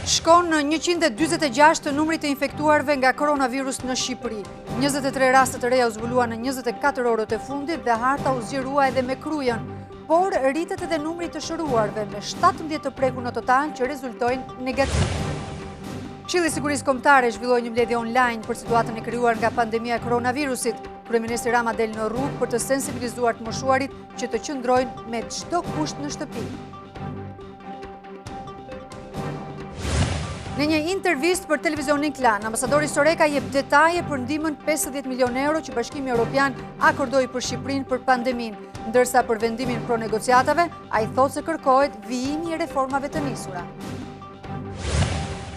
Shkon në 146 të numrit të infektuarve nga koronavirus në Shqipëri. 23 raste të reja u zbuluan në 24 orët e fundit dhe harta u zgjerua edhe me krujën, por rritet edhe numri të shëruarve me 17 të prekur në total që rezultojnë negativ. Këshilli i Sigurisë Kombëtare zhvilloi një mbledhje online për situatën e krijuar nga pandemia e koronavirusit. Kryeministri Rama del në rrugë për të sensibilizuar të moshuarit që të qëndrojnë me çdo kusht në shtëpi. Në një intervistë për televizionin Klan, ambasadori Soreka jep detaje për ndihmën 50 milion euro që Bashkimi Evropian akordoi për Shqipërinë për pandeminë, ndërsa për vendimin pro negociatave, ai thotë se kërkohet vijimi i reformave të nisura.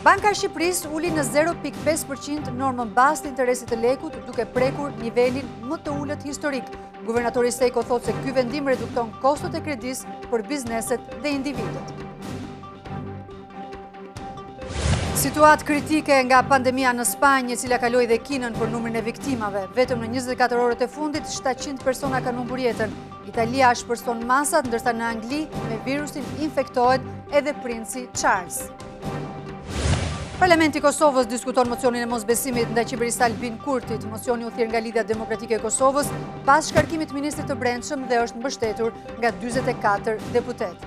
Banka e Shqipërisë uli në 0.5% normën bazë të interesit të lekut, duke prekur nivelin më të ulët historik. Guvernatori Seko thotë se ky vendim redukton kostot e kredisë për bizneset dhe individët. Situatë kritike nga pandemia në Spanjë, e cila kaloi dhe Kinën për numrin e viktimave. Vetëm në 24 orët e fundit, 700 persona kanë humbur jetën. Italia shpërson masat, ndërsa në Angli me virusin infektohet edhe princi Charles. Parlamenti i Kosovës diskuton mocionin e mosbesimit ndaj qeverisë Albin Kurtit. Mocioni u thirr nga Lidhja Demokratike e Kosovës pas shkarkimit të ministrit të Brendshëm dhe është mbështetur nga 44 deputet.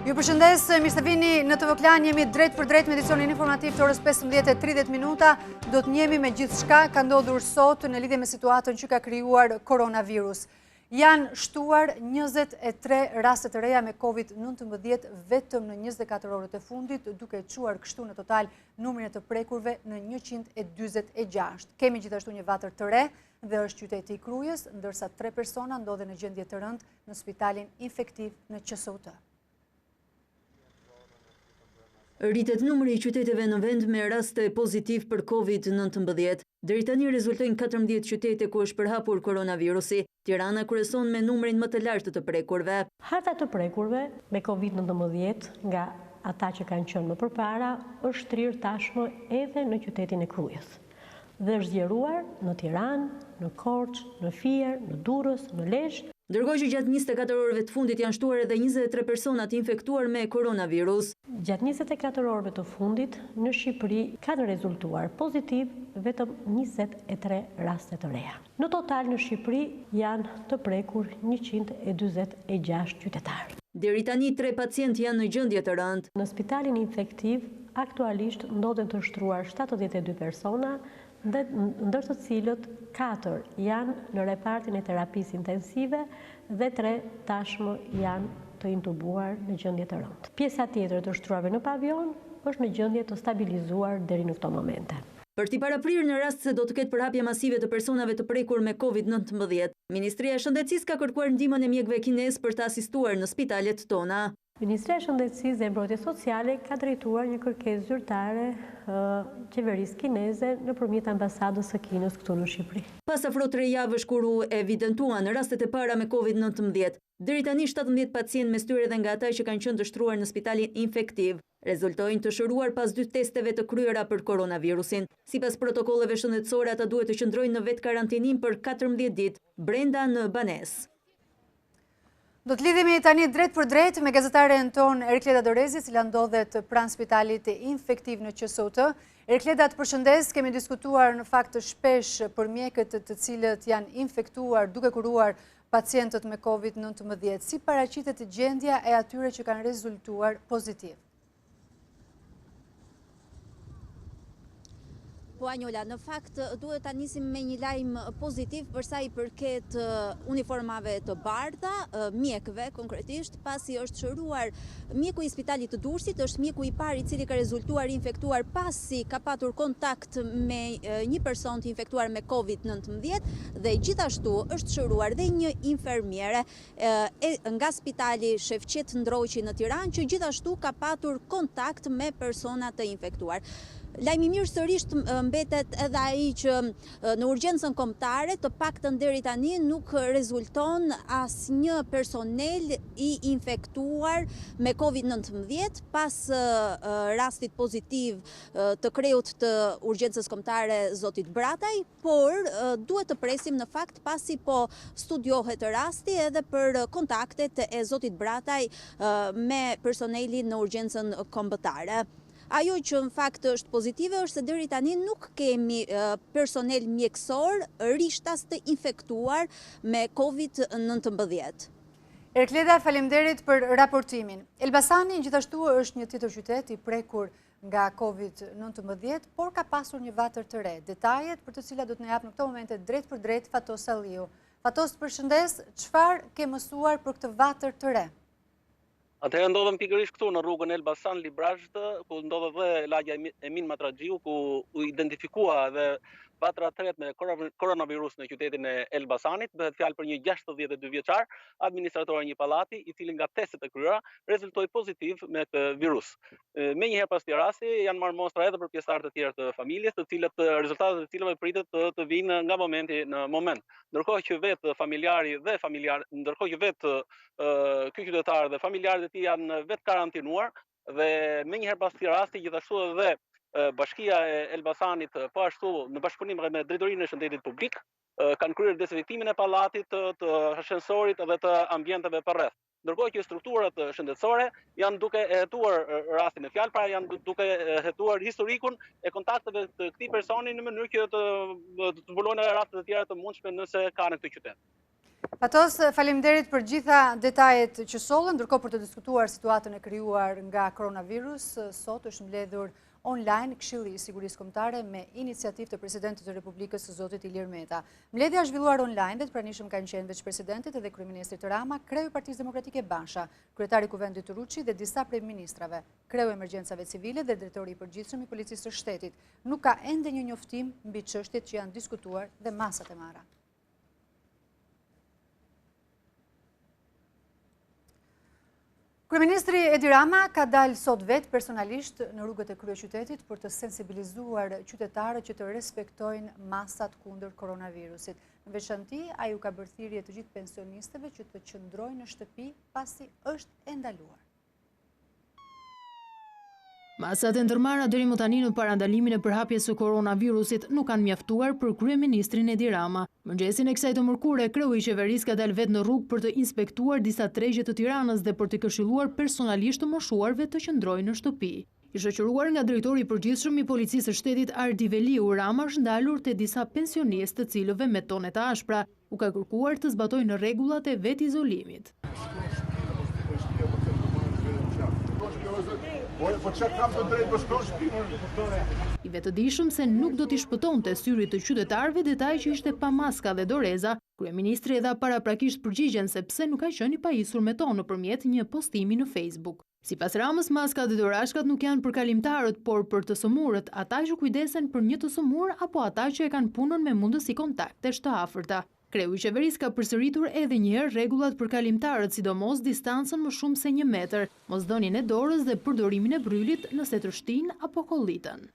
Ju përshëndes, mirë se vini në TV Klan, jemi drejt për drejt me edicionin informativ të orës 15:30. Do të njemi me gjithë shka ka ndodhur sot në lidhje me situatën që ka krijuar koronavirus. Janë shtuar 23 raste të reja me COVID-19 vetëm në 24 orët e fundit, duke quar kështu në total numrin e të prekurve në 146. Kemi gjithashtu një vatër të re dhe është qyteti i Krujës, ndërsa 3 persona ndodhen në gjendje të rëndë në spitalin infektiv në QSUT. Rritet numri i qyteteve në vend me raste pozitiv për COVID-19. Deri tani rezultojnë 14 qytete ku është përhapur koronavirusi. Tirana kryeson me numrin më të lartë të prekurve. Harta të prekurve me COVID-19 nga ata që kanë qenë më përpara është shtrier tashmë edhe në qytetin e Krujës. Dhe është zgjeruar në Tiranë, në Korçë, në Fier, në Durrës, në Lezhë. Ndërkohë që gjatë 24 orëve të fundit janë shtuar edhe 23 persona të infektuar me koronavirus. Gjatë 24 orëve të fundit në Shqipëri kanë rezultuar pozitiv vetëm 23 raste të reja. Në total në Shqipëri janë të prekur 146 qytetarë. Deri tani 3 pacientë janë në gjendje të rëndë. Në spitalin infektiv aktualisht ndodhen të shtruar 72 persona, ndër të cilët 4 janë në repartin e terapisë intensive dhe 3 tashmë janë të intubuar në gjendje të rëndë. Pjesa tjetër të shtruarve në pavion është në gjendje të stabilizuar deri në këto momente. Për t'i paraprirë në rast se do të ketë përhapje masive të personave të prekur me COVID-19, Ministria e Shëndetësisë ka kërkuar ndihmën e mjekëve kinesë për të asistuar në spitalet tona. Ministria e Shëndetësisë dhe Mbrojtjes Sociale ka drejtuar një kërkesë zyrtare qeverisë kineze nëpërmjet ambasadës së Kinës këtu në Shqipëri. Pas afro 3 javësh kur u evidentuan rastet e para me COVID-19, deri tani 17 pacientë me styre dhe nga ata që kanë qenë të shtruar në spitalin infektiv rezultojnë të shëruar pas 2 testeve të kryera për koronavirusin. Sipas protokolleve shëndetësore, ata duhet të qëndrojnë në vetë karantinim për 14 ditë brenda në banesë. Do të lidhemi tani drejt për drejt me gazetaren ton Erikleda Dorezi, cila ndodhet pranë spitalit infektiv në QSUT. Erikleda, të përshëndes, kemi diskutuar në fakt shpesh për mjekët të cilët janë infektuar duke kuruar pacientët me COVID-19. Si paraqitet gjendja e atyre që kanë rezultuar pozitiv? Po Anjola, në fakt duhet ta nisim me një lajm pozitiv për sa i përket uniformave të bardha, mjekëve konkretisht, pasi është shëruar mjeku i spitalit të Durrësit, është mjeku i parë i cili ka rezultuar infektuar pasi ka patur kontakt me një person të infektuar me COVID-19 dhe gjithashtu është shëruar dhe një infermiere nga spitali Shefqet Ndroqi në Tiranë që gjithashtu ka patur kontakt me persona të infektuar. Lajmi mirë sërish mbetet edhe ai që në urgjencën kombëtare të paktën deri tani nuk rezulton asnjë personel i infektuar me COVID-19 pas rastit pozitiv të kreut të urgjencës kombëtare zotit Brataj, por duhet të presim në fakt pasi po studiohet rasti edhe për kontaktet e zotit Brataj me personelin në urgjencën kombëtare. Ajo që në fakt është pozitive është se deri tani nuk kemi personel mjekësor rishtas të infektuar me COVID-19. Erkleda, faleminderit për raportimin. Elbasani gjithashtu është një tjetër qytet i prekur nga COVID-19, por ka pasur një vatër të re. Detajet për të cilat do të na jap në këto momente drejt për drejt Fatos Salliu. Fatos, përshëndes, çfarë ke mësuar për këtë vatër të re? Atëherë ndodhem pikërisht këtu në rrugën Elbasan Librazht, ku ndodhet dhe lagja Emin Matraxhiu, ku u identifikua dhe vatra e tretë me koronavirus në qytetin e Elbasanit. Bëhet fjalë për një 62 vjeçar, administrator e një pallati, i cili nga testet e kryera rezultoi pozitiv me këtë virus. Menjëherë pas këtij rasti janë marrë mostra edhe për pjesëtarët e tjerë të familjes, të cilët rezultatet e cilëve pritet të vinë nga momenti në moment. Ndërkohë që vetë familjari dhe ndërkohë që vetë ky qytetar dhe familjarët e tij janë vetë karantinuar dhe menjëherë pas këtij rasti gjithashtu edhe Bashkia e Elbasanit po ashtu në bashkëpunim me Drejtorinë e Shëndetit Publik kanë kryer dezinfektimin e pallatit, të ashensorit dhe të ambienteve përreth. Ndërkohë që strukturat shëndetësore janë duke hetuar rastin e fjalë, pra janë duke hetuar historikun e kontakteve të këtij personi në mënyrë që të zbulojnë raste të tjera të mundshme nëse ka në këtë qytet. Fatos, faleminderit për gjitha detajet që sollën, ndërkohë për të diskutuar situatën e krijuar nga koronavirus, sot është mbledhur online Këshilli i Sigurisë Kombëtare me iniciativë të Presidentit të Republikës së zotit Ilir Meta. Mbledhja është zhvilluar online dhe të pranishëm kanë qenë veç presidentit edhe kryeministri Rama, kreu i Partisë Demokratike Basha, kryetari i Kuvendit Turuçi dhe disa prej ministrave, kreu i emergjencave civile dhe drejtori i përgjithshëm i Policisë së Shtetit. Nuk ka ende një njoftim mbi çështjet që janë diskutuar dhe masat e marra. Kryeministri Edi Rama ka dalë sot vetë personalisht në rrugët e kryeqytetit për të sensibilizuar qytetarët që të respektojnë masat kundër koronavirusit. Në veçanti, ai u ka bërë thirrje të gjithë pensionistëve që të qëndrojnë në shtëpi pasi është e ndaluar. Masat e ndërmarra deri më tani në parandalimin e përhapjes së koronavirusit nuk kanë mjaftuar për kryeministrin Edi Rama. Mëngjesin e kësaj të mërkure, kreu i qeverisë ka dalë vetë në rrugë për të inspektuar disa tregje të Tiranës dhe për të këshilluar personalisht të moshuarve të qëndrojnë në shtëpi. I shoqëruar nga drejtori i përgjithshëm i Policisë së Shtetit Ardi Veliu, Rama është ndalur te disa pensionistë të cilëve me tone të ashpra u ka kërkuar të zbatojnë rregullat e vetë izolimit. I vetëdijshëm se nuk do t'i shpëtonte syrit të qytetarëve detaj që ishte pa maska dhe doreza, kryeministri e dha paraprakisht përgjigjen se pse nuk ka qenë i pajisur me to nëpërmjet një postimi në Facebook. Sipas Ramës, maskat dhe dorashkat nuk janë për kalimtarët, por për të sëmurët, ata që kujdesen për një të sëmur apo ata që e kanë punën me mundësi kontaktesh të afërta. Kreu i qeverisë ka përsëritur edhe një herë rregullat për kalimtarët, sidomos distancën më shumë se 1 metër, mosdhënien e dorës dhe përdorimin e brylit nëse të shtin apo kollitën.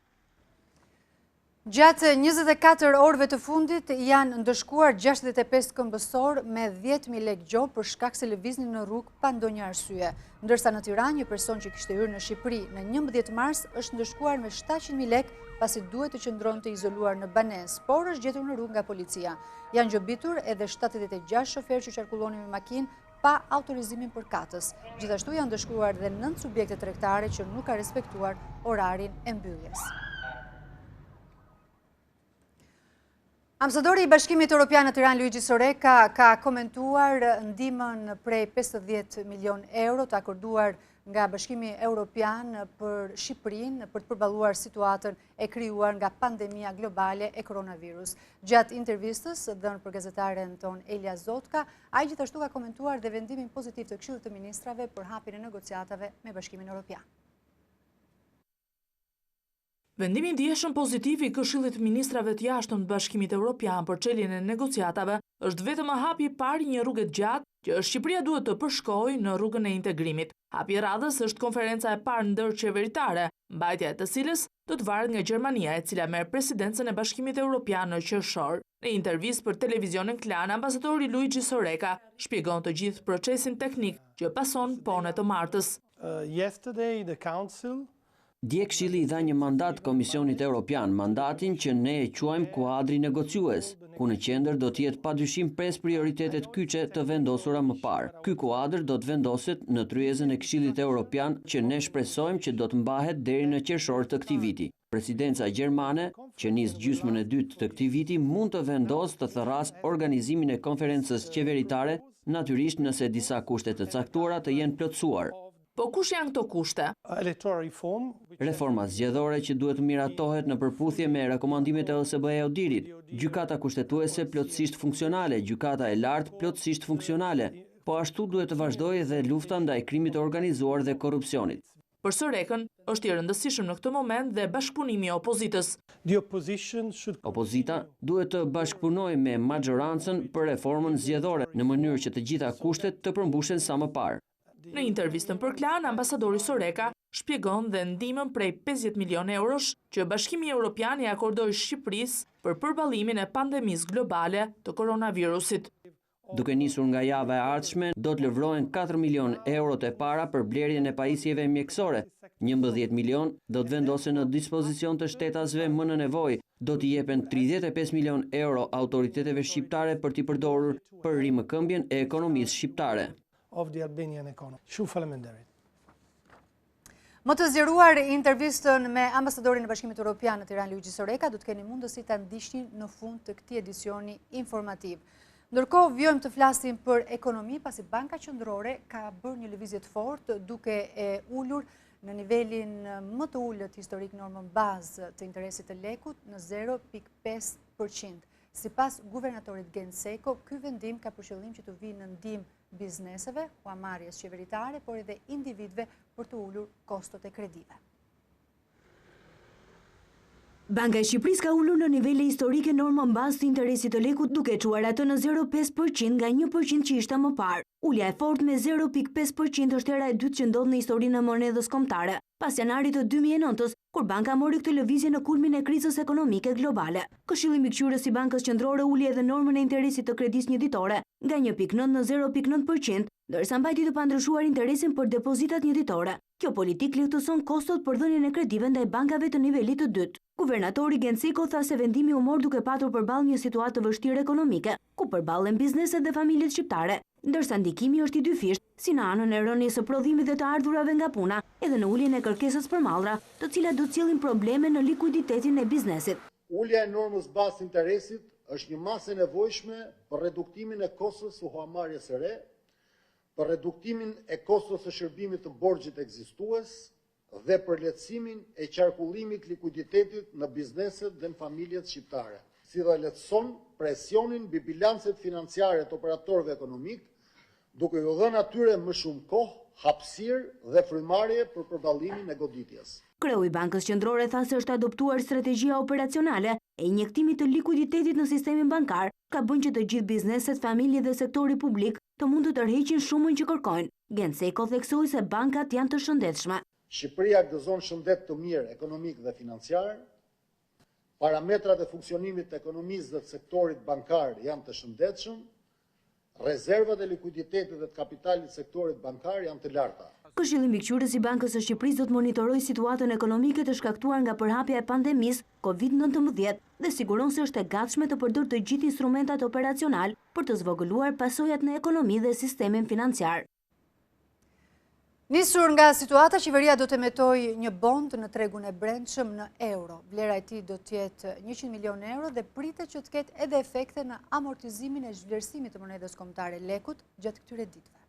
Gjatë 24 orëve të fundit janë ndëshkuar 65 këmbësor me 10.000 lekë gjob për shkak se lëviznin në rrugë pa ndonjë arsye. Ndërsa në Tiranë një person që kishte hyrë në Shqipëri në 11 mars është ndëshkuar me 700.000 lekë pasi duhet të qëndronte izoluar në banesë, por është gjetur në rrugë nga policia. Janë gjobitur edhe 76 shoferë që qarkullonin me makinë pa autorizimin për katës. Gjithashtu janë ndëshkuar dhe 9 subjekte tregtare që nuk ka respektuar orarin e mbylljes. Ambasadori i Bashkimit Evropian në Tiranë, Luigi Soreka, ka komentuar ndihmën prej 50 milion euro të akorduar nga Bashkimi Evropian për Shqipërinë për të përballuar situatën e krijuar nga pandemia globale e koronavirus. Gjatë intervistës dhënë për gazetaren ton Elia Zotka, ai gjithashtu ka komentuar dhe vendimin pozitiv të Këshillit të Ministrave për hapjen e negociatave me Bashkimin Evropian. Vendimi i dieshëm pozitiv i Këshillit të Ministrave të Jashtëm të Bashkimit Evropian për çeljen e negociatave është vetëm hapi i parë i një rruge të gjatë që Shqipëria duhet të përshkojë në rrugën e integrimit. Hapi i radhës është konferenca e parë ndërqeveritare, mbajtja e të cilës do të varet nga Gjermania, e cila merr presidencën e Bashkimit Evropian në qershor. Në intervistë për televizionin Klan, ambasadori Luigi Soreka shpjegon të gjithë procesin teknik që pason pone të martës. Dje Këshilli i dha një mandat Komisionit Evropian, mandatin që ne e quajmë kuadri negociues, ku në qendër do të jetë padyshim 5 prioritetet kyçe të vendosura më parë. Ky kuadër do të vendoset në tryezën e Këshillit Evropian që ne shpresojmë që do të mbahet deri në qershor të këtij viti. Presidenca gjermane, që nis gjysmën e dytë të këtij viti, mund të vendosë të therrasë organizimin e konferencës qeveritare, natyrisht nëse disa kushte të caktuara të jenë plotësuar. Po kush janë këto kushte? Reforma zgjedhore që duhet të miratohet në përputhje me rekomandimet e OSBE-Odirit, gjykata kushtetuese plotësisht funksionale, gjykata e lartë plotësisht funksionale, po ashtu duhet të vazhdojë dhe lufta ndaj krimit të organizuar dhe korrupsionit. Për Sorekën, është i rëndësishëm në këtë moment dhe bashkëpunimi i opozitës. Opozita duhet të bashkëpunojë me majorancën për reformën zgjedhore në mënyrë që të gjitha kushtet të përmbushen sa më parë. Në intervistën për Klan, ambasadori Soreka shpjegon dhe ndihmën prej 50 milion eurosh që Bashkimi Evropian i akordoi Shqipërisë për përballimin e pandemisë globale të koronavirusit. Duke nisur nga java e ardhshme, do të lëvrohen 4 milion euro të para për blerjen e pajisjeve mjekësore. 11 milion do të vendosen në dispozicion të shtetasve më në nevojë. Do t'i jepen 35 milion euro autoriteteve shqiptare për t'i përdorur për rimëkëmbjen e ekonomisë shqiptare. Shumë faleminderit. Më të zgjeruar intervistën me ambasadorin e Bashkimit Evropian në Tiranë, Luigi Soreka, do të keni mundësi ta ndiqni në fund të këtij edicioni informativ. Ndërkohë, vjojmë të flasim për ekonomi, pasi Banka Qendrore ka bërë një lëvizje të fortë duke e ulur në nivelin më të ulët historik normën bazë të interesit të lekut në 0.5%. Sipas guvernatorit Genseko, ky vendim ka për qëllim që të vijë në ndihmë bizneseve, huamarrjes qeveritare, por edhe individëve për të ulur kostot e kredive. Banka e Shqipërisë ka ulur në nivele historike normën bazë të interesit të lekut duke çuar atë në 0.5% nga 1% që ishte më parë. Ulja e fortë me 0.5% është hera e dytë që ndodh në historinë e monedhës kombëtare, pas janarit të 2009-s, kur banka mori këtë lëvizje në kulmin e krizës ekonomike globale. Këshilli Mbikëqyrës i Bankës Qendrore uli edhe normën e interesit të kredisë njëditore nga 1.9 në 0.9%, ndërsa mbajti të pandryshuar interesin për depozitat njëditore. Kjo politikë lehtëson kostot për dhënien e kredive ndaj bankave të nivelit të dytë. Guvernatori Genseko tha se vendimi u mor duke patur përballë një situatë të vështirë ekonomike, ku përballen bizneset dhe familjet shqiptare, ndërsa ndikimi është i dyfisht, si në anën e rënies së prodhimit dhe të ardhurave nga puna, edhe në uljen e kërkesës për mallra, të cilat do të sjellin probleme në likuiditetin e biznesit. Ulja e normës bazë të interesit është një masë e nevojshme për reduktimin e kostës së huamarrjes së re, për reduktimin e kostës së shërbimit të borxhit ekzistues dhe për lehtësimin e qarkullimit likuiditetit në bizneset dhe në familjet shqiptare, si dhe lehtëson presionin mbi bilancet financiare të operatorëve ekonomik, duke u dhënë atyre më shumë kohë, hapësirë dhe frymarrje për përballlimin e goditjes. Kreu i Bankës Qendrore tha se është adoptuar strategjia operacionale e injektimit të likuiditetit në sistemin bankar, ka bën që të gjithë bizneset, familjet dhe sektori publik të mund të tërheqin shumën që kërkojnë. Genseko theksoi se bankat janë të shëndetshme. Shqipëria gëzon shëndet të mirë ekonomik dhe financiar. Parametrat e funksionimit të ekonomisë dhe të sektorit bankar janë të shëndetshëm. Rezervat e likuiditetit dhe të kapitalit sektorit bankar janë të larta. Këshilli Mbikëqyrës i Bankës së Shqipërisë do të monitorojë situatën ekonomike të shkaktuar nga përhapja e pandemisë COVID-19 dhe siguron se është e gatshme të përdorë të gjithë instrumentat operacional për të zvogëluar pasojat në ekonomi dhe sistemin financiar. Nisur nga situata, qeveria do të emetojë një bond në tregun e brendshëm në euro. Vlera e tij do të jetë 100 milion euro dhe pritet që të ketë edhe efekte në amortizimin e zhvlerësimit të monedhës kombëtare lekut gjatë këtyre ditëve.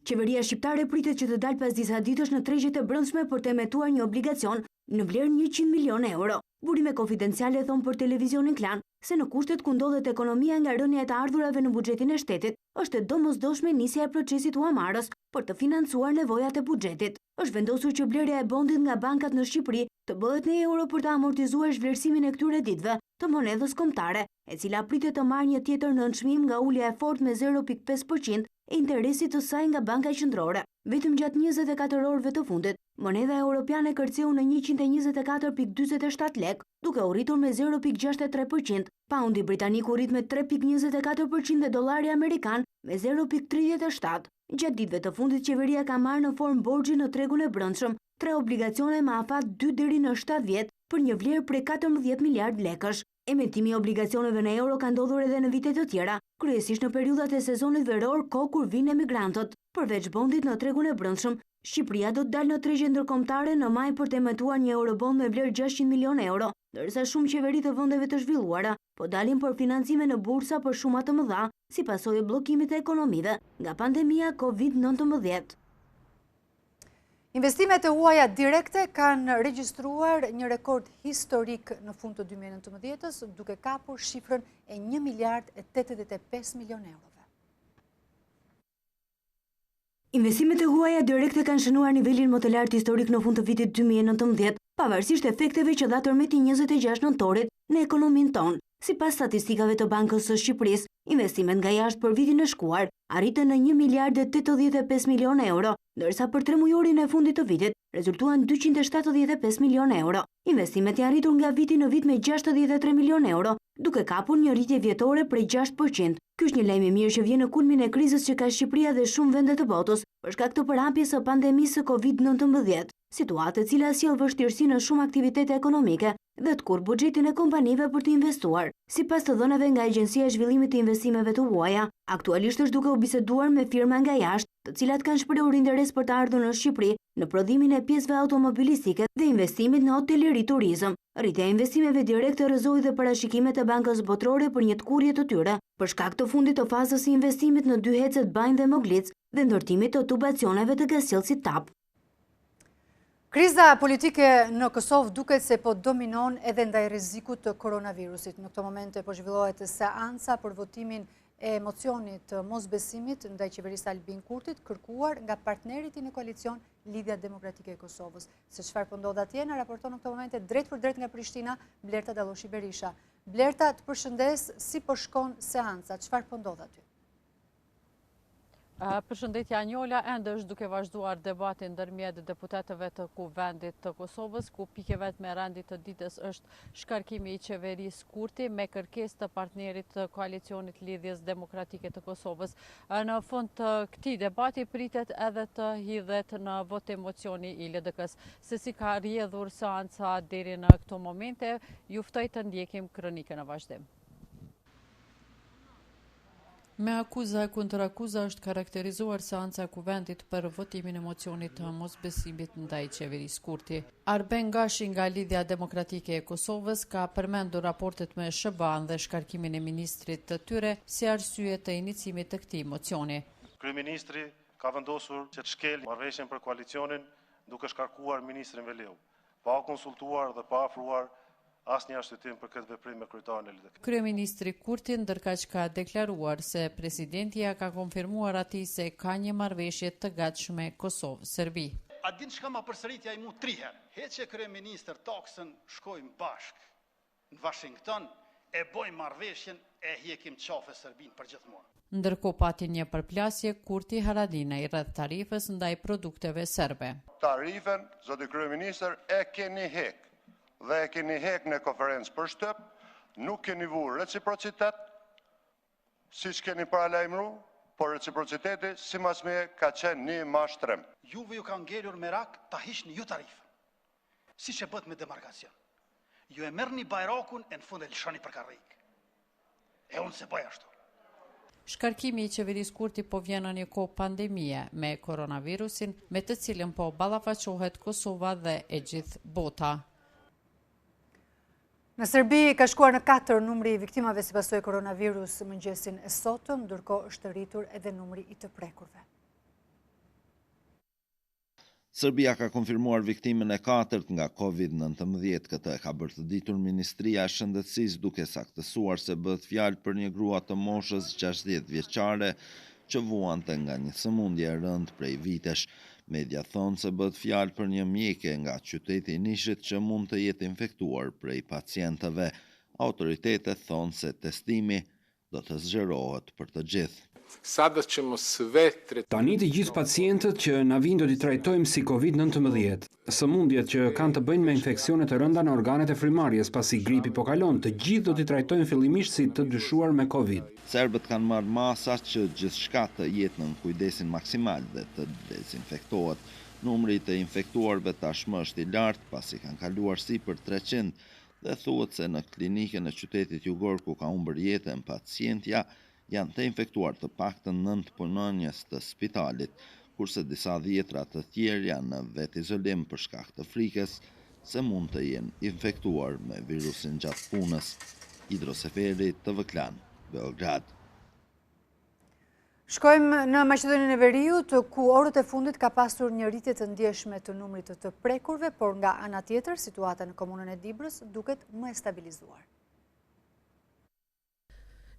Qeveria shqiptare pritet që të dalë pas disa ditësh në tregjet e brendshme për të emetuar një obligacion në vlerë 100 milion euro. Burime konfidenciale thonë për televizionin Klan se në kushtet ku ndodhet ekonomia nga rënja e të ardhurave në buxhetin e shtetit, është e domosdoshme nisja e procesit huamarrës për të financuar nevojat e buxhetit. Është vendosur që blerja e bondit nga bankat në Shqipëri të bëhet në euro për të amortizuar zhvlerësimin e këtyre ditëve të monedhës kombëtare, e cila pritet të marrë një tjetër nënçmim nga ulja e fortë me 0.5% e interesit të saj nga Banka Qendrore. Vetëm gjatë 24 orëve të fundit, monedha europiane kërceu në 124.47 lek, duke u rritur me 0.63%, paundi britanik u rrit me 3.24% dhe dollari amerikan me 0.37%. Gjatë ditëve të fundit, qeveria ka marrë në formë borxhi në tregun e brendshëm 3 obligacione me afat 2 deri në 7 vjet për një vlerë prej 14 miliard lekësh. Emitimi i obligacioneve në euro ka ndodhur edhe në vite të tjera, kryesisht në periudhat e sezonit veror, kohë kur vinë emigrantët. Përveç bondit në tregun e brendshëm, Shqipëria do të dalë në tregje ndërkombëtare në maj për të emetuar një eurobond me vlerë 600 milion euro, ndërsa shumë qeveri të vendeve të zhvilluara po dalin për financime në bursa për shuma të mëdha, si pasojë e bllokimit të ekonomive nga pandemia COVID-19. Investimet e huaja direkte kanë regjistruar një rekord historik në fund të 2019-s, duke kapur shifrën e 1 miliard e 85 milion eurove. Investimet e huaja direkte kanë shënuar nivelin më të lartë historik në fund të vitit 2019, pavarësisht efekteve që dha tërmeti 26 nëntorit në ekonominë tonë. Sipas statistikave të Bankës së Shqipërisë, investimet nga jashtë për vitin e shkuar arritën në 1 miliard e 85 milion euro, ndërsa për 3 mujorin e fundit të vitit rezultuan 275 milion euro. Investimet janë arritur nga viti në vit me 63 milion euro, duke kapur një rritje vjetore prej 6%. Ky është një lajm i mirë që vjen në kulmin e krizës që ka Shqipëria dhe shumë vende të botës për shkak të përhapjes së pandemisë së COVID-19, situatë e cila sjell vështirësi në shumë aktivitete ekonomike dhe të kur buxhetin e kompanive për të investuar. Sipas të dhënave nga Agjencia e Zhvillimit të Investimeve të Huaja, aktualisht është duke u biseduar me firma nga jashtë, të cilat kanë shprehur interes për të ardhur në Shqipëri në prodhimin e pjesëve automobilistike dhe investimit në hoteleri turizëm. Rritja e investimeve direkte rrëzoi dhe parashikimet e Bankës Botërore për një tkurrje të tyre, për shkak të fundit të fazës së investimit në dy hecet Banjë dhe Moglic dhe ndërtimit të tubacioneve të gasjellësit TAP. Kriza politike në Kosovë duket se po dominon edhe ndaj rrezikut të koronavirusit. Në këtë moment po zhvillohet seanca për votimin e mocionit të mosbesimit ndaj qeverisë Albin Kurtit, kërkuar nga partnerit i në koalicion Lidhja Demokratike e Kosovës. Se çfarë po ndodh atje, na raporton në këtë moment drejt për drejt nga Prishtina Blerta Dalloshi Berisha. Blerta, të përshëndes, si po shkon seanca, çfarë po ndodh aty? Përshëndetje Anjola, ende është duke vazhduar debatin ndërmjet deputetëve të Kuvendit të Kosovës, ku pike vetme e rendit të ditës është shkarkimi i qeverisë Kurti me kërkesë të partnerit të koalicionit Lidhjes Demokratike të Kosovës. Në fund të këtij debati pritet edhe të hidhet në votim mocioni i LDK-s. Se si ka rrjedhur seanca deri në këto momente, ju ftoj të ndjekim kronikën në vazhdim. Me akuza e kundër akuza është karakterizuar seanca e Kuvendit për votimin e mocionit të mosbesimit ndaj qeverisë Kurti. Arben Gashi nga Lidhja Demokratike e Kosovës ka përmendur raportet me SBA-n dhe shkarkimin e ministrit të tyre si arsye të iniciimit të këtij mocioni. Kryeministri ka vendosur që të shkel marrëveshjen për koalicionin duke shkarkuar ministrin Veleu, pa konsultuar dhe pa afruar asnjë arsyetim për këtë veprim me kryetarin e LDK. Kryeministri Kurti ndërkaq ka deklaruar se presidenti ka konfirmuar atij se ka një marrëveshje të gatshme Kosovë-Serbi. A din çka ma përsëritja i mu 3 herë. Heqe kryeministër taksën, shkojmë bashk në Washington, e bojmë marrëveshjen, e hjekim qafe Serbin për gjithmonë. Ndërkohë pati një përplasje Kurti Haradinaj rreth tarifës ndaj produkteve serbe. Tarifen, zoti kryeministër, e keni hek. Dhe e keni hek në konferencë për shtëp, nuk keni vurë reciprocitet, si që keni paralajmëru, por reciprociteti, si mas me, ka qenë një mashtrem. Juve ju ka ngelur me rak, ta hishni ju tarifën, si që bët me demarkacion. Ju e merrni bajrakun e në fund e lëshoni për karrik. E unë se bëj ashtu. Shkarkimi i qeverisë Kurti po vjen në një kohë pandemie me koronavirusin, me të cilën po ballafaqohet Kosova dhe e gjithë bota. Në Serbi ka shkuar në 4 numri i viktimave si pasojë koronavirus mëngjesin e sotëm, ndërkohë është rritur edhe numri i të prekurve. Serbia ka konfirmuar viktimën e 4 nga COVID-19. Këtë e ka bërë të ditur Ministria e Shëndetësisë, duke saktësuar se bëhet fjalë për një grua të moshës 60 vjeçare që vuante nga një sëmundje e rëndë prej vitesh. Media thonë se bëhet fjalë për një mjeke nga qyteti i Nishit që mund të jetë infektuar prej pacientëve. Autoritetet thonë se testimi do të zgjerohet për të gjithë. Tani të gjithë pacientët që na vinë do t'i trajtojmë si COVID-19. Sëmundjet që kanë të bëjnë me infeksione të rënda në organet e frymarrjes pasi gripi po kalon, të gjithë do t'i trajtojmë fillimisht si të dyshuar me COVID. Serbët kanë marrë masa që gjithçka të jetë në kujdesin maksimal dhe të dezinfektohet. Numri të infektuarve tashmë është i lartë pasi kanë kaluar sipër 300 dhe thuhet se në klinikën e qytetit jugor ku ka humbur jetën pacientja janë të infektuar të paktën 9 punonjës të spitalit, kurse disa dhjetra të tjerë janë në vetë izolim për shkak të frikës se mund të jenë infektuar me virusin gjatë punës. Lajmeve Tv Klan, Beograd. Shkojmë në Maqedoninë e Veriut, ku orët e fundit ka pasur një rritje të ndjeshme të numrit të prekurve, por nga ana tjetër, situata në komunën e Dibrës duket më e stabilizuar.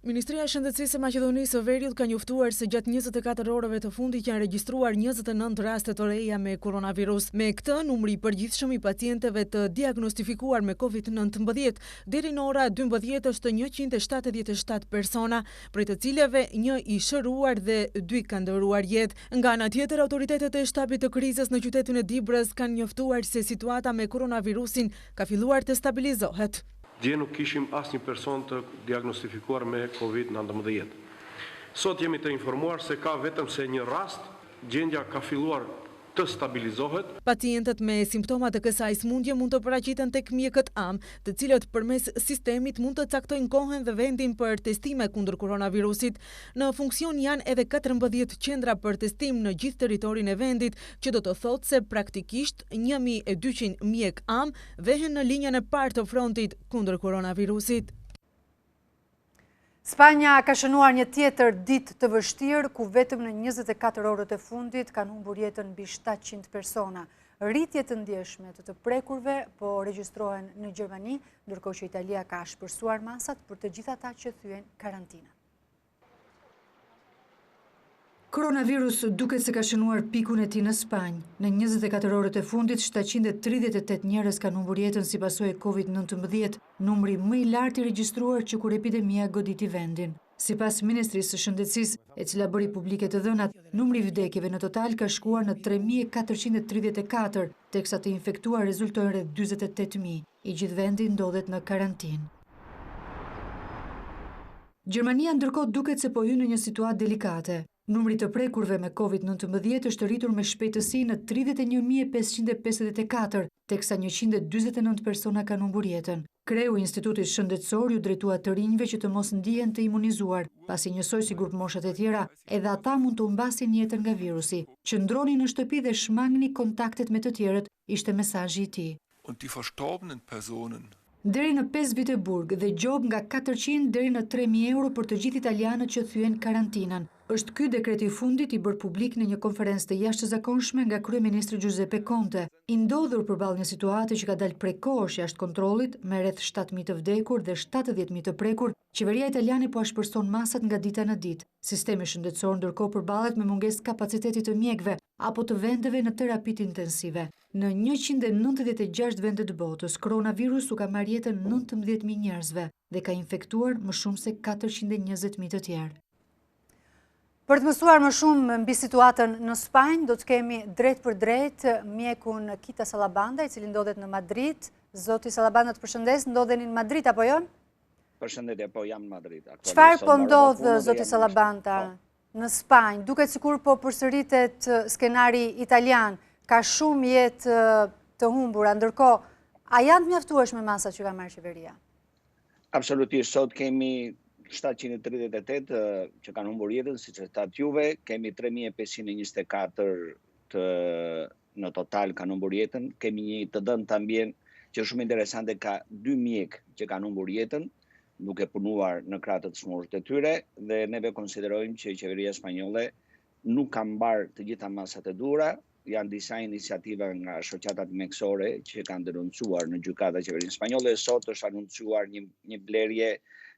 Ministria e Shëndetësisë e Maqedonisë së Veriut ka njoftuar se gjatë 24 orëve të fundit janë regjistruar 29 raste të reja me koronavirus. Me këtë, numri i përgjithshëm i pacientëve të diagnostifikuar me COVID-19 deri në ora 12 është 177 persona, prej të cilave një i shëruar dhe 2 kanë dëruar jetë. Nga ana tjetër, autoritetet e shtabit të krizës në qytetin e Dibrës kanë njoftuar se situata me koronavirusin ka filluar të stabilizohet. Dje nuk kishim asnjë person të diagnostifikuar me COVID-19. Sot jemi të informuar se ka vetëm se një rast, gjendja ka filluar të stabilizohet. Pacientët me simptoma të kësaj sëmundje mund të paraqiten tek mjekët am, të cilët përmes sistemit mund të caktojnë kohën dhe vendin për testime kundër koronavirusit. Në funksion janë edhe 14 qendra për testim në gjithë territorin e vendit, që do të thotë se praktikisht 1200 mjek am vehen në linjën e parë të frontit kundër koronavirusit. Spanja ka shënuar një tjetër ditë të vështirë, ku vetëm në 24 orët e fundit kanë humbur jetën mbi 700 persona. Rritje të ndjeshme të prekurve po regjistrohen në Gjermani, ndërkohë që Italia ka shpërsuar masat për të gjithë ata që thyen karantina. Koronavirus duket se ka shënuar pikun e tij në Spanjë. Në 24 orët e fundit, 738 njerëz kanë humbur jetën si pasojë e COVID-19, numri më i lartë i regjistruar që kur epidemia goditi vendin. Sipas Ministrisë së Shëndetësisë, e cila bëri publike të dhënat, numri i vdekjeve në total ka shkuar në 3434, teksa të infektuar rezultojnë rreth 48000. I gjithë vendi ndodhet në karantinë. Gjermania ndërkohë duket se po hyn në një situatë delikate. Numri të prekurve me COVID-19 është rritur me shpejtësi në 31.554, teksa 149 persona kanë humbur jetën. Kreu i Institutit Shëndetësor ju drejtua të rinjve që të mos ndihen të imunizuar, pasi njësoj si grup moshat e tjera, edhe ata mund të humbasin jetën nga virusi. Qëndroni në shtëpi dhe shmangni kontaktet me të tjerët, ishte mesazhi i tij. Deri në 5 vite burg dhe gjob nga 400 deri në 3.000 euro për të gjithë italianët që thyen karantinën. Është ky dekreti i fundit i bërë publik në një konferencë të jashtëzakonshme nga kryeministri Giuseppe Conte, i ndodhur përballë një situate që ka dalë prekosh jashtë kontrollit me rreth 7.000 të vdekur dhe 70.000 të prekur. Qeveria italiane po shpërson masat nga dita në ditë. Sistemi shëndetësor ndërkohë përballet me mungesë kapaciteti të mjekëve apo të vendeve në terapitë intensive. Në 196 vende të botës, koronavirusi ka marrë jetën 19.000 njerëzve dhe ka infektuar më shumë se 420.000 të tjerë. Për të mësuar më shumë mbi situatën në Spanjë, do të kemi drejt për drejt mjekun Kita Salabanda, i cili ndodhet në Madrid. Zoti Salabanda, të përshëndes, ndodheni në Madrid apo jo? Përshëndetje, po jam në Madrid. Çfarë po ndodh, zoti Salabanda, në Spanjë? Duket sikur po përsëritet skenari italian, ka shumë jetë të humbura, ndërkohë, a janë të mjaftueshme masat që ka marrë qeveria? Absolutisht, sot kemi 738 që kanë humbur jetën, siç e thatë juve, kemi 3524 në total kanë humbur jetën, kemi një të dënë tambien që është shumë interesante, ka 2 mjek që kanë humbur jetën, duke punuar në krah të smurët e tyre, dhe neve konsiderojmë që qeveria spanjolle nuk ka mbarë të gjitha masat e duhura, janë disa iniciativa nga shoqatat mjekësore që kanë denoncuar në gjykata e qeverinë spanjolle. Sot është anoncuar një blerje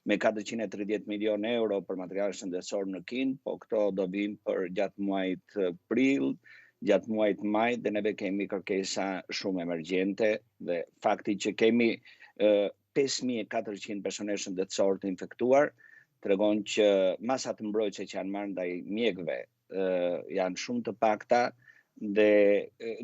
me 430 milion euro për material shëndetësor në Kin, po këto do vinë për gjatë muajit prill, gjatë muajit maj, dhe neve kemi kërkesa shumë emergjente dhe fakti që kemi 5.400 personel shëndetësor të infektuar tregon që masat mbrojtëse që janë marrë ndaj mjekëve janë shumë të pakta dhe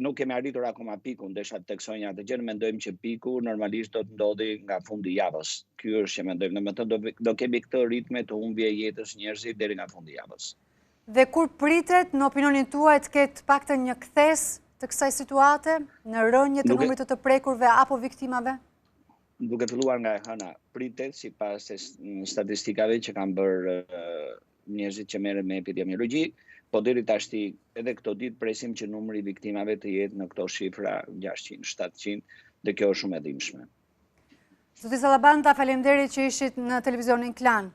nuk kemi arritur akoma pikun, desha të teksoj një atë gjë, mendojmë që piku normalisht do të ndodhi nga fundi i javës. Ky është që mendojmë, domethënë do kemi këtë ritme të humbje jetës njerëzit deri nga fundi i javës. Dhe kur pritet në opinionin tuaj të ketë paktën një kthes të kësaj situate në rënje të numrit të prekurve apo viktimave? Duke filluar nga e hëna, pritet sipas statistikave që kanë bërë njerëzit që merren me epidemiologji, po deri tashti edhe këto ditë presim që numri i viktimave të jetë në këto shifra 600, 700 dhe kjo është shumë e dhimbshme. Zoti Sallabanta, faleminderit që ishit në televizionin Klan.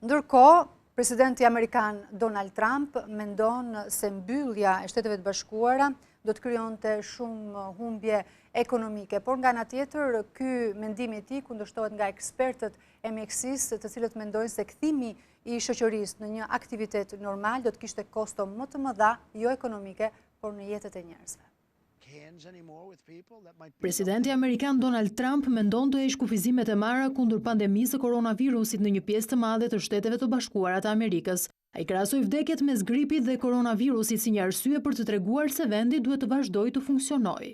Ndërkohë, presidenti amerikan Donald Trump mendon se mbyllja e Shteteve të Bashkuara do të krijonte shumë humbje ekonomike, por nga ana tjetër ky mendim i tij kundërshtohet nga ekspertët e mjekësisë, të cilët mendojnë se kthimi i shoqërisë në një aktivitet normal do të kishte kosto më të mëdha, jo ekonomike, por në jetët e njerëzve. Presidenti amerikan Donald Trump mendon të heqë kufizimet e marra kundër pandemisë së koronavirusit në një pjesë të madhe të Shteteve të Bashkuara të Amerikës. Ai krahasoi vdekjet mes gripit dhe koronavirusit si një arsye për të treguar se vendi duhet të vazhdojë të funksionojë.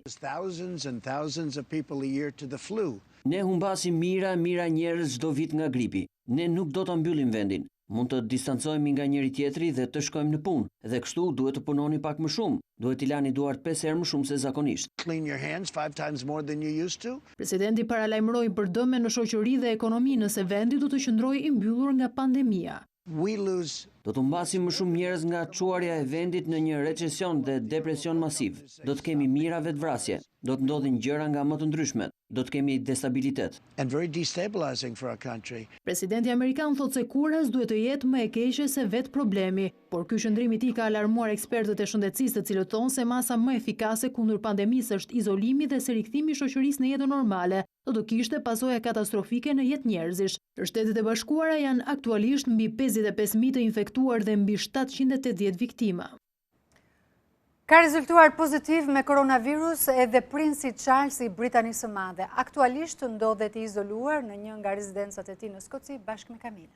Ne humbasim mira njerëz çdo vit nga gripi. Ne nuk do ta mbyllim vendin. Mund të distancohemi nga njëri tjetri dhe të shkojmë në punë, dhe kështu duhet të punoni pak më shumë. Duhet t'i lani duart 5 herë më shumë se zakonisht. Presidenti paralajmëroi për dëme në shoqëri dhe ekonomi nëse vendi do të qëndrojë i mbyllur nga pandemia. Do të humbasim më shumë njerëz nga çuarja e vendit në një recesion dhe depresion masiv. Do të kemi mira vetvrasje. Do të ndodhin gjëra nga më të ndryshmet. Do të kemi destabilitet. Presidenti amerikan thotë se kuras duhet të jetë më e keqe se vetë problemi, por ky qëndrim i tij ka alarmuar ekspertët e shëndetësisë, të cilët thonë se masa më efikase kundër pandemisë është izolimi dhe se rikthimi i shoqërisë në jetën normale do të kishte pasoja katastrofike në jetë njerëzish. Shtetet e Bashkuara janë aktualisht mbi 55.000 të infektuar dhe mbi 780 viktima. Ka rezultuar pozitiv me koronavirus edhe princi Charles i Britanisë së Madhe. Aktualisht ndodhet i izoluar në një nga rezidencat e tij në Skoci bashkë me Kamilën.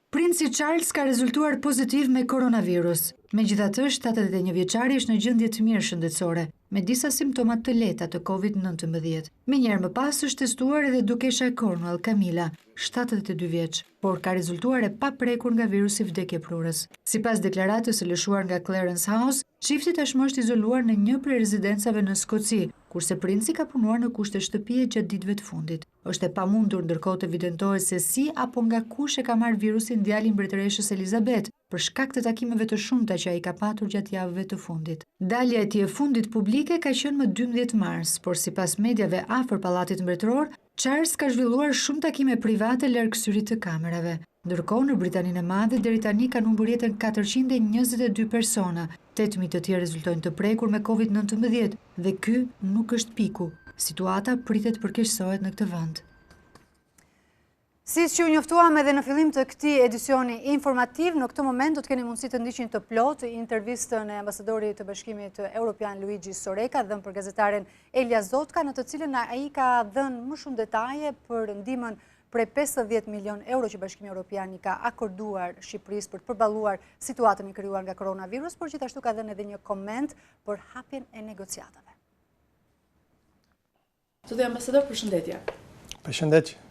Princi Charles ka rezultuar pozitiv me koronavirus. Megjithatë, 71 vjeçari është në gjendje të mirë shëndetësore, me disa simptomat të lehta të COVID-19. Menjëherë më pas është testuar edhe dukesha e Cornwall, Camilla, 72 vjeç, por ka rezultuar e paprekur nga virusi vdekjeprurës. Sipas deklaratës së lëshuar nga Clarence House, çifti tashmë është izoluar në një prej rezidencave në Skoci, kurse princi ka punuar në kushte shtëpie gjatë ditëve të fundit. Është e pamundur ndërkohë të evidentohet se si apo nga kush e ka marrë virusin djali i mbretëreshës Elizabeth, për shkak të takimeve të shumta që ai ka patur gjatë javëve të fundit. Dalja e tij e fundit publike ka qenë më 12 mars, por sipas mediave afër pallatit mbretëror, Charles ka zhvilluar shumë takime private larg syrit të kamerave. Ndërkohë në Britaninë e Madhe deri tani kanë humbur jetën 422 persona, 8.000 të tjerë rezultojnë të prekur me COVID-19 dhe ky nuk është piku. Situata pritet përkeqësohet në këtë vend. Siç ju njoftuam edhe në fillim të këtij edicioni informativ, në këtë moment do të keni mundësi të ndiqni të plotë intervistën e ambasadorit të Bashkimit Evropian Luigi Soreka dhënë për gazetaren Elia Zotka, në të cilën ai ka dhënë më shumë detaje për ndihmën prej 50 milion euro që Bashkimi Evropian i ka akorduar Shqipërisë për të përballuar situatën e krijuar nga koronavirus, por gjithashtu ka dhënë edhe një koment për hapjen e negociatave. Zoti ambasador, përshëndetje. Përshëndetje.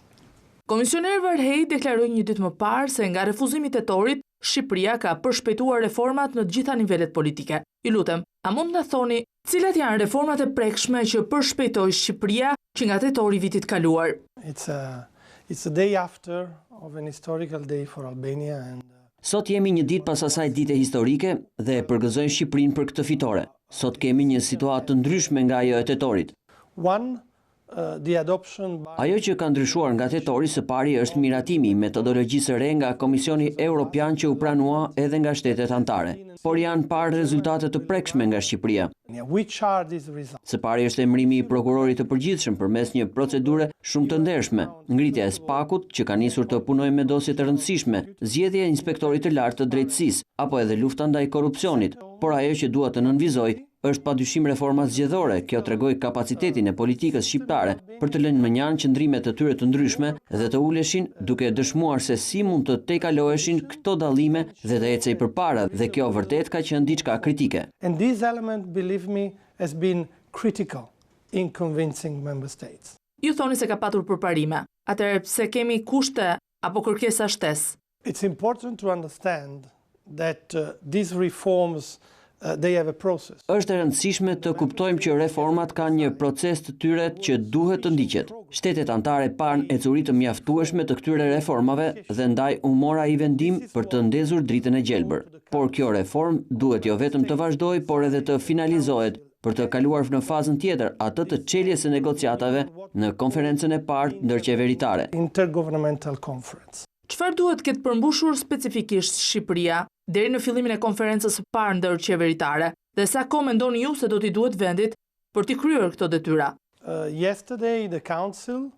Komisioneri Varhej deklaroi një ditë më parë se nga refuzimi tetorit, Shqipëria ka përshpejtuar reformat në të gjitha nivelet politike. Ju lutem, a mund na thoni cilat janë reformat e prekshme që përshpejtoi Shqipëria që nga tetori vitit kaluar? It's a day after of an historical day for Albania and Sot jemi një ditë pas asaj dite historike dhe përgëzojmë Shqipërinë për këtë fitore. Sot kemi një situatë të ndryshme nga ajo e tetorit. One Ajo që ka ndryshuar nga tetori së pari është miratimi i metodologjisë re nga Komisioni Evropian që u pranua edhe nga shtetet anëtare, por janë parë rezultate të prekshme nga Shqipëria. Së pari është emërimi i prokurorit të përgjithshëm përmes një procedure shumë të ndershme, ngritja e spakut që ka nisur të punojë me dosje të rëndësishme, zgjedhja e inspektorit të lartë të drejtësisë apo edhe lufta ndaj korrupsionit, por ajo që dua të nënvizoj është padyshim reforma zgjedhore. Kjo tregoi kapacitetin e politikës shqiptare për të lënë mënjan qëndrime të tyre të ndryshme dhe të uleshin duke dëshmuar se si mund të tejkaloheshin këto dallime dhe të ecej përpara, dhe kjo vërtet ka qenë diçka kritike. And this element, believe me, has been critical in convincing member states. Ju thoni se ka patur përparime. Atëherë pse kemi kushte apo kërkesa shtesë? It's important to understand that these reforms they have a process. Është e rëndësishme të kuptojmë që reformat kanë një proces të tyre që duhet të ndiqet. Shtetet anëtare kanë ecuri të mjaftueshme të këtyre reformave dhe ndaj u mora i vendim për të ndezur dritën e gjelbër. Por kjo reform duhet jo vetëm të vazhdojë, por edhe të finalizohet për të kaluar në fazën tjetër, atë të çeljes së negociatave në konferencën e parë ndërqeveritare. Intergovernmental Conference. Çfarë duhet këtë përmbushur specifikisht Shqipëria deri në fillimin e konferencës së parë ndërqeveritare, dhe sa kohë mendoni ju se do t'i duhet vendit për t'i kryer këto detyra? Yesterday the Council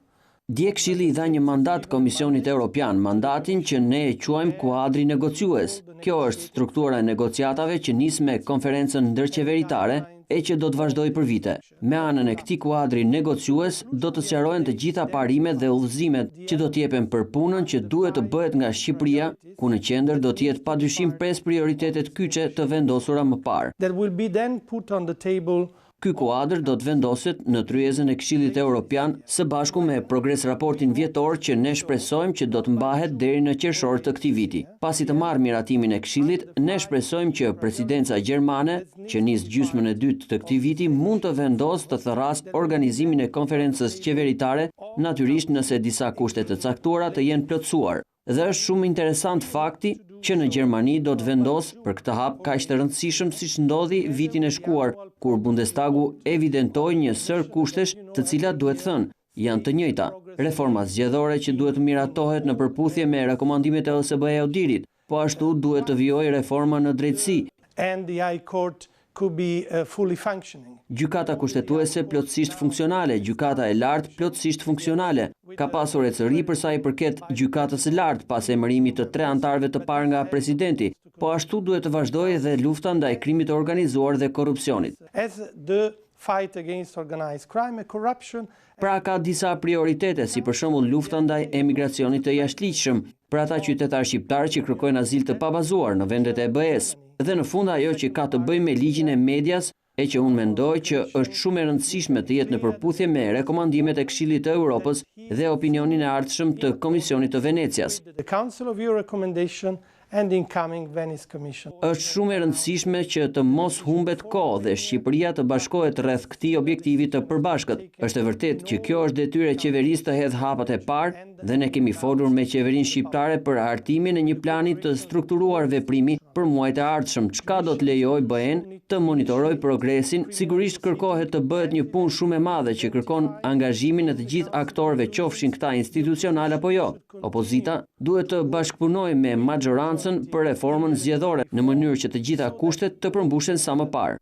Dje Këshilli i dha një mandat Komisionit Evropian, mandatin që ne e quajmë kuadri negociues. Kjo është struktura e negociatave që nis me konferencën ndërqeveritare e që do të vazhdojë për vite. Me anën e këtij kuadri negociues do të sqarohen të gjitha parimet dhe udhëzimet që do të jepen për punën që duhet të bëhet nga Shqipëria, ku në qendër do të jetë padyshim pesë prioritetet kyçe të vendosura më parë. That will be then put on the table. Ky kuadër do të vendoset në tryezën e Këshillit Evropian së bashku me progres raportin vjetor që ne shpresojmë që do të mbahet deri në qershor të këtij viti. Pasi të marrë miratimin e Këshillit, ne shpresojmë që presidenca gjermane, që nis gjysmën e dytë të këtij viti, mund të vendosë të thërrasë organizimin e konferencës qeveritare, natyrisht nëse disa kushte të caktuara të jenë plotësuar. Dhe është shumë interesant fakti që në Gjermani do të vendosë për këtë hap kaq të rëndësishëm siç ndodhi vitin e shkuar, kur Bundestagu evidentoi një sër kushtesh, të cilat duhet thënë janë të njëjta. Reforma zgjedhore që duhet miratohet në përputhje me rekomandimet e OSBE-Odirit, po ashtu duhet të vijojë reforma në drejtësi. And the High Court could be fully functioning. Gjykata kushtetuese plotësisht funksionale, gjykata e lartë plotësisht funksionale. Ka pasur ecëri për sa i përket gjykatës së lartë pas emërimit të 3 anëtarëve të parë nga presidenti, po ashtu duhet të vazhdojë edhe lufta ndaj krimit të organizuar dhe korrupsionit. As the fight against organized crime and corruption. Pra ka disa prioritete, si për shembull lufta ndaj emigracionit të jashtëligjshëm, për ata qytetarë shqiptarë që kërkojnë azil të pabazuar në vendet e EBE-s. Dhe në fund ajo që ka të bëjë me ligjin e medias, e që unë mendoj që është shumë e rëndësishme të jetë në përputhje me rekomandimet e Këshillit të Europës dhe opinionin e ardhshëm të Komisionit të Venecias. The Council of Your recommendation and incoming Venice Commission. Është shumë e rëndësishme që të mos humbet kohë dhe Shqipëria të bashkohet rreth këtij objektivi të përbashkët. Është e vërtetë që kjo është detyrë e qeverisë të hedhë hapat e parë dhe ne kemi folur me qeverinë shqiptare për hartimin e një plani të strukturuar veprimi për muajt e ardhshëm, çka do të lejojë BE-n të monitorojë progresin. Sigurisht kërkohet të bëhet një punë shumë e madhe që kërkon angazhimin e të gjithë aktorëve, qofshin këta institucional apo jo. Opozita duhet të bashkëpunojë me majorancën për reformën zgjedhore në mënyrë që të gjitha kushtet të përmbushen sa më parë.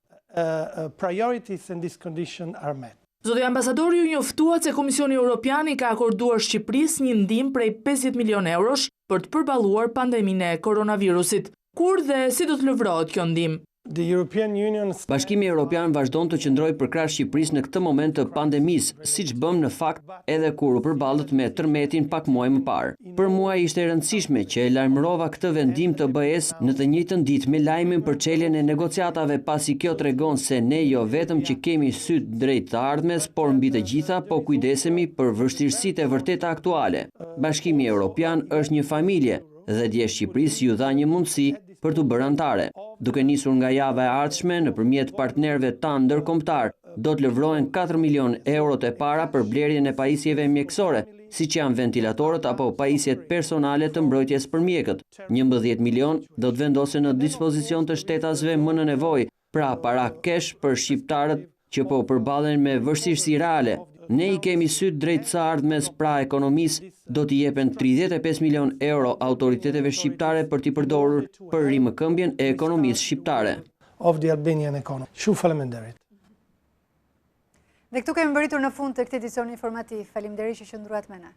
Priorities in this condition are met. Zoti ambasador, ju njoftuat se Komisioni Evropian i ka akorduar Shqipërisë një ndihmë prej 50 milionë eurosh për të përballuar pandeminë e koronavirusit. Kur dhe si do të lëvrohet kjo ndihmë? Bashkimi Evropian vazhdon të qëndrojë përkrah Shqipërisë në këtë moment të pandemisë, siç bëm në fakt edhe kur u përballët me tërmetin pak muaj më parë. Për mua ishte e rëndësishme që e lajmërova këtë vendim të BE-s në të njëjtën ditë me lajmin për çeljen e negociatave, pasi kjo tregon se ne jo vetëm që kemi sy drejt të ardhmes, por mbi të gjitha po kujdesemi për vështirësitë e vërteta aktuale. Bashkimi Evropian është një familje dhe dje Shqipërisë ju dha një mundësi për të bërë antare. Duke nisur nga java e ardhshme nëpërmjet partnerëve tanë ndërkombëtar, do të lëvrohen 4 milionë euro të para për blerjen e pajisjeve mjekësore, siç janë ventilatorët apo pajisjet personale të mbrojtjes për mjekët. 11 milion do të vendosen në dispozicion të shtetasve më në nevojë, pra para kesh për shqiptarët që po përballen me vështirësi reale. Ne i kemi syt drejt së ardhmes, pra ekonomisë do t'i jepen 35 milion euro autoriteteve shqiptare për t'i përdorur për rimëkëmbjen e ekonomisë shqiptare. Of the Albanian economy. Shumë faleminderit. Dhe këtu kemi mbërritur në fund të këtij edicioni informativ. Faleminderit që qëndruat me ne.